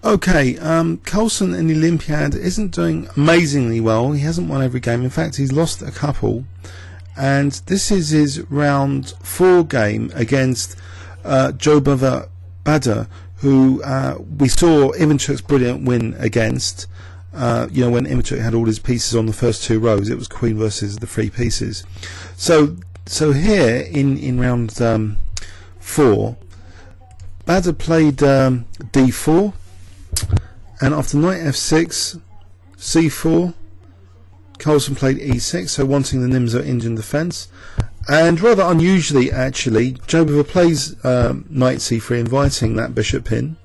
Okay, Carlsen in the Olympiad isn't doing amazingly well. He hasn't won every game. In fact, he's lost a couple. And this is his round 4 game against Jobava, who we saw Ivanchuk's brilliant win against. You know, when Ivanchuk had all his pieces on the first 2 rows, it was queen versus the 3 pieces. So here in round 4, Bada played d4, and after knight f6, c4, Carlsen played e6, so wanting the Nimzo Indian defense. And rather unusually, actually, Jobava plays knight c3, inviting that bishop in.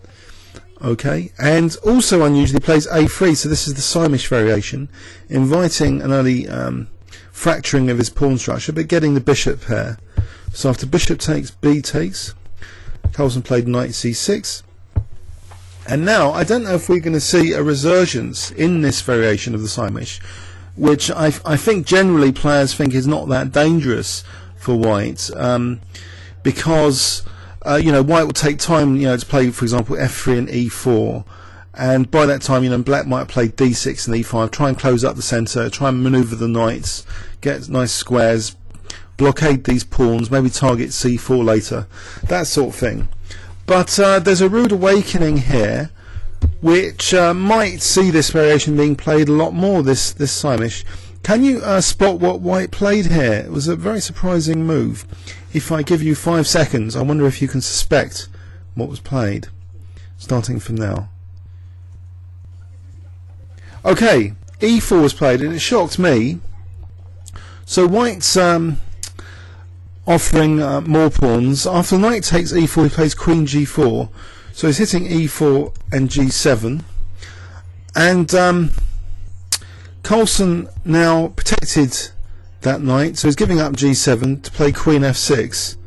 Okay, and also unusually plays a3, so this is the Saemich variation, inviting an early fracturing of his pawn structure, but getting the bishop pair. So after bishop takes, b takes, Carlsen played knight c6. And now, I don't know if we're going to see a resurgence in this variation of the Saemich, which I think generally players think is not that dangerous for white, because you know, white will take time, you know, to play, for example, f3 and e4, and by that time, you know, black might play d6 and e5, try and close up the centre, try and manoeuvre the knights, get nice squares, blockade these pawns, maybe target c4 later, that sort of thing. But there's a rude awakening here, which might see this variation being played a lot more, this Saemich. Can you spot what white played here? It was a very surprising move. If I give you 5 seconds, I wonder if you can suspect what was played, starting from now. Okay, e4 was played, and it shocked me. So white's offering more pawns. After knight takes e4, he plays queen g4. So he's hitting e4 and g7. And Carlsen now protected that knight, so he's giving up g7 to play queen f6.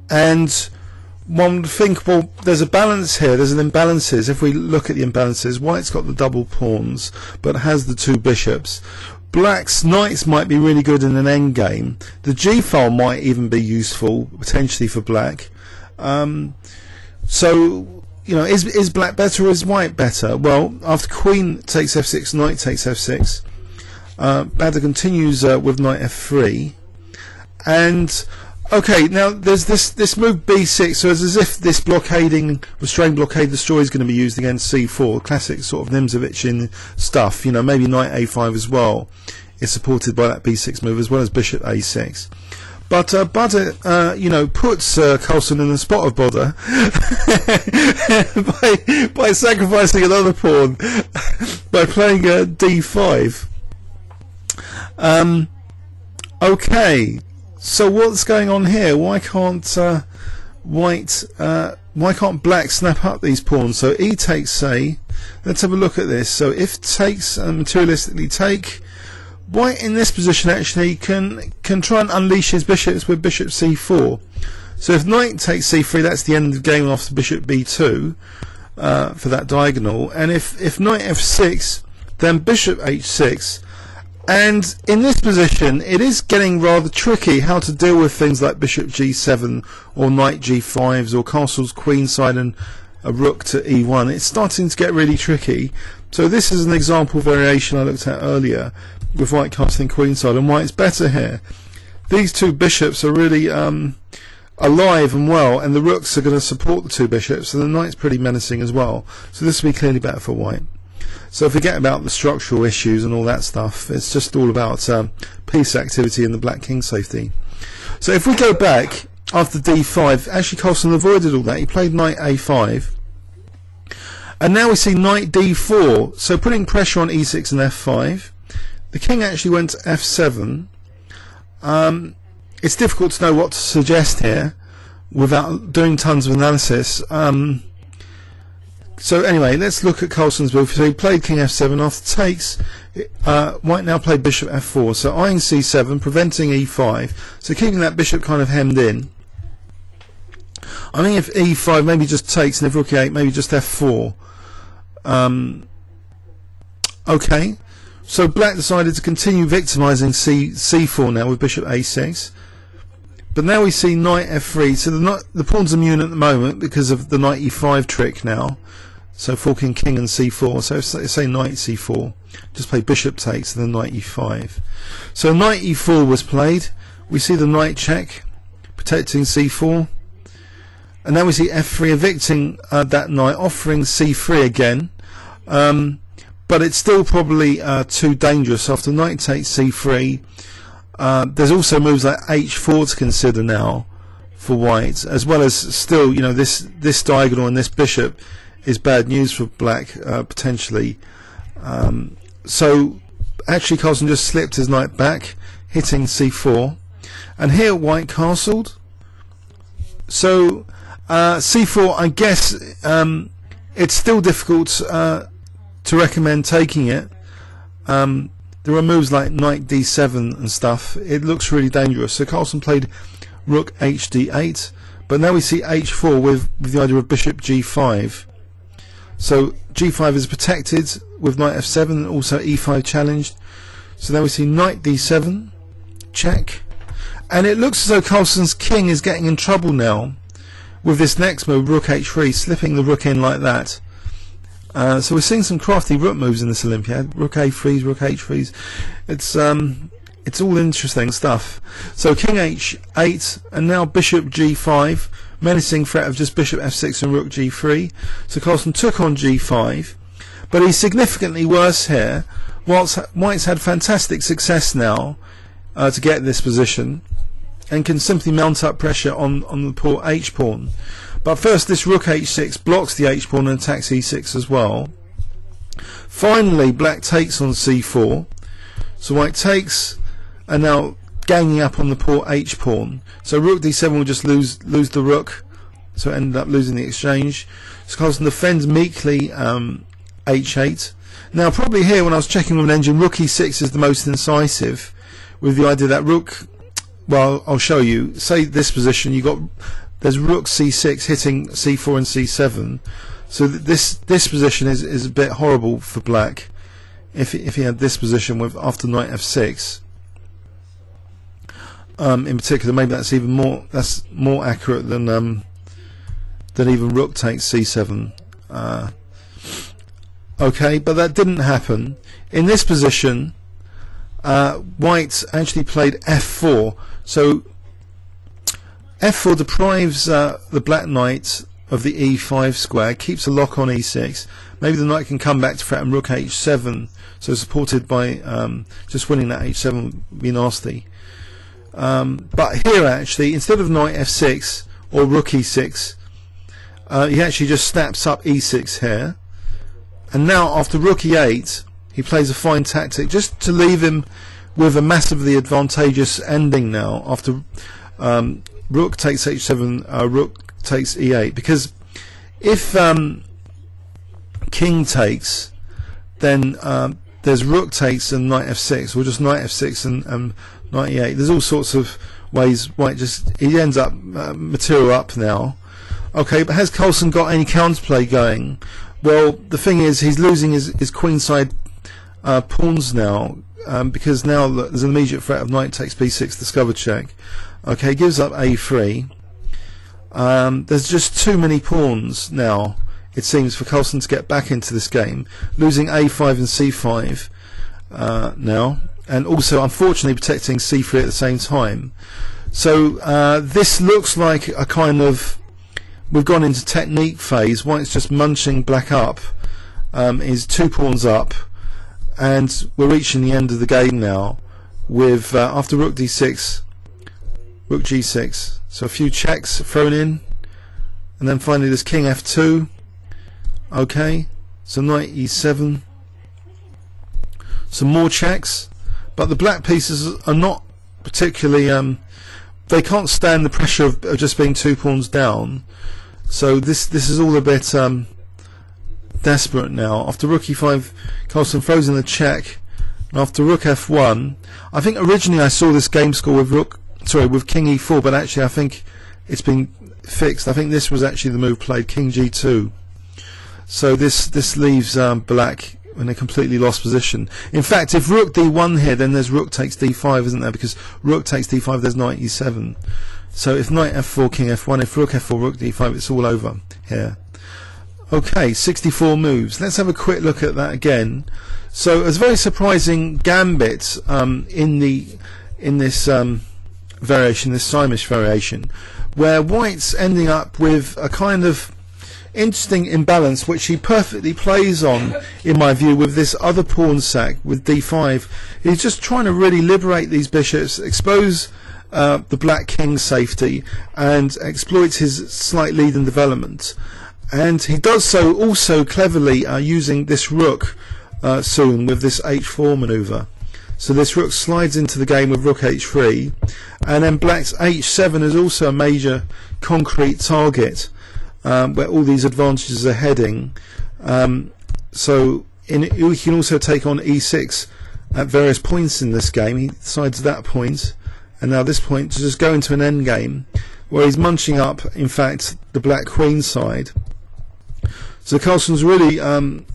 And one would think, well, there's a balance here, there's an imbalances. If we look at the imbalances, white's got the double pawns, but has the 2 bishops. Black's knights might be really good in an endgame. The g-file might even be useful, potentially, for black. So, you know, is black better or is white better? Well, after queen takes f6, knight takes f6, Bada continues with knight f3. And, okay, now there's this move b6, so it's as if this restrained blockade destroy is going to be used against c4, classic sort of Nimzovichian stuff, you know, maybe knight a5 as well is supported by that b6 move, as well as bishop a6. But Bada, you know, puts Carlsen in the spot of bother by sacrificing another pawn by playing d5. Okay, so what's going on here? Why can't why can't black snap up these pawns? So e takes, say. Let's have a look at this. So if takes and materialistically take, white in this position actually can try and unleash his bishops with bishop c4. So if knight takes c3, that's the end of the game after bishop b2 for that diagonal. And if knight f6, then bishop h6. And in this position, it is getting rather tricky how to deal with things like bishop g7 or knight g5s or castle's queenside and a rook to e1. It's starting to get really tricky. So this is an example variation I looked at earlier with white castling queenside, and white's better here. These 2 bishops are really alive and well, and the rooks are going to support the 2 bishops, and the knight's pretty menacing as well. So this will be clearly better for white. So forget about the structural issues and all that stuff. It's just all about piece activity and the black king safety. So if we go back after d5, actually Carlsen avoided all that. He played knight a5. And now we see knight d4. So putting pressure on e6 and f5. The king actually went to f7. It's difficult to know what to suggest here without doing tons of analysis. So anyway, let's look at Carlsen's move. So he played king f7. After takes, white now played bishop f4. So eyeing c7, preventing e5. So keeping that bishop kind of hemmed in. I think if e5 maybe just takes, and if rook e8 maybe just f4. Okay, so black decided to continue victimizing c4 now with bishop a6. But now we see knight f3. So the pawn's immune at the moment because of the knight e5 trick now. So forking king and c4. So say knight c4. Just play bishop takes and then knight e5. So knight e4 was played. We see the knight check, protecting c4. And now we see f3 evicting that knight, offering c3 again. But it's still probably too dangerous. After knight takes c3, there's also moves like h4 to consider now for white, as well as still, you know, this diagonal and this bishop is bad news for black potentially. So actually Carlsen just slipped his knight back, hitting c4, and here white castled. So c4, I guess it's still difficult to recommend taking it. There are moves like knight d7 and stuff. It looks really dangerous. So Carlsen played rook hd8, but now we see h4 with the idea of bishop g5. So g5 is protected with knight f7 and also e5 challenged. So now we see knight d7, check. And it looks as though Carlsen's king is getting in trouble now with this next move, rook h3, slipping the rook in like that. So we're seeing some crafty rook moves in this Olympiad. Rook a3s, rook h3s. It's all interesting stuff. So king h8 and now bishop g5, menacing threat of just bishop f6 and rook g3. So Carlsen took on g5, but he's significantly worse here. Whilst white's had fantastic success now to get this position, and can simply mount up pressure on the poor h pawn. But first this rook h6 blocks the h pawn and attacks e6 as well. Finally black takes on c4. So white takes, and now ganging up on the poor h pawn. So rook d7 will just lose the rook, so it ended up losing the exchange. So Carlsen defends meekly h8. Now probably here when I was checking with an engine, rook e6 is the most incisive, with the idea that rook, well, I'll show you. Say this position, there's rook c6 hitting c4 and c7. So this position is a bit horrible for black. If he had this position with after knight f6, in particular, maybe that's more accurate than even rook takes c7. Okay, but that didn't happen. In this position, white actually played f4. So f4 deprives the black knight of the e5 square, keeps a lock on e6. Maybe the knight can come back to threaten rook h7. So supported by just winning that h7 would be nasty. But here actually, instead of knight f6 or rook e6, he actually just snaps up e6 here. And now after rook e8, he plays a fine tactic just to leave him with a massively advantageous ending now after rook takes h7, rook takes e8. Because if king takes, then there's rook takes and knight f6, or just knight f6 and knight e8. There's all sorts of ways white he ends up material up now. Okay, but has Carlsen got any counterplay going? Well, the thing is, he's losing his queenside pawns now, because now there's an immediate threat of knight takes b6, discover check. Okay, gives up a3. There's just too many pawns now, it seems, for Carlsen to get back into this game, losing a5 and c5 now, and also unfortunately protecting c3 at the same time. So this looks like a kind of, we've gone into technique phase. White's just munching black up, is 2 pawns up, and we're reaching the end of the game now with after rook d6, rook g6. So a few checks thrown in, and then finally there's king f2. Okay, so knight e7, some more checks, but the black pieces are not particularly they can't stand the pressure of just being 2 pawns down. So this is all a bit desperate now. After rook e5, Carlsen throws in the check, and after rook f1, I think originally I saw this game score with with king e4, but actually I think it's been fixed. I think this was actually the move played, king g2. So this leaves black in a completely lost position. In fact, if rook d1 here, then there's rook takes d5, isn't there? Because rook takes d5, there's knight e7. So if knight f4, king f1, if rook f4, rook d5, it's all over here. Okay, 64 moves. Let's have a quick look at that again. So it's a very surprising gambit in this variation, this Saemich variation, where white's ending up with a kind of interesting imbalance, which he perfectly plays on, in my view, with this other pawn sack with d5. He's just trying to really liberate these bishops, expose the black king's safety, and exploits his slight lead in development. And he does so also cleverly using this rook soon with this h4 maneuver. So this rook slides into the game with rook h3, and then black's h7 is also a major concrete target where all these advantages are heading. So he can also take on e6 at various points in this game. He decides that point, and now this point, to just go into an endgame where he's munching up, in fact, the black queen side. So Carlsen's really,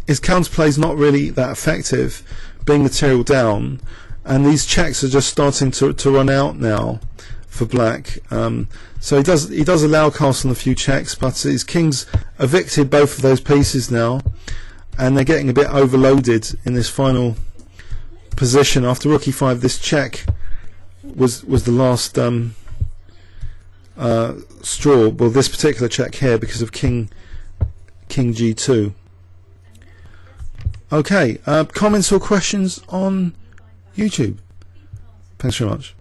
his counterplay is not really that effective, being material down, and these checks are just starting to run out now for black. So he does allow Carlsen a few checks, but his king's evicted both of those pieces now, and they're getting a bit overloaded in this final position. After rook e5, this check was the last straw. Well, this particular check here, because of king g2. Okay, comments or questions on YouTube? Thanks very much.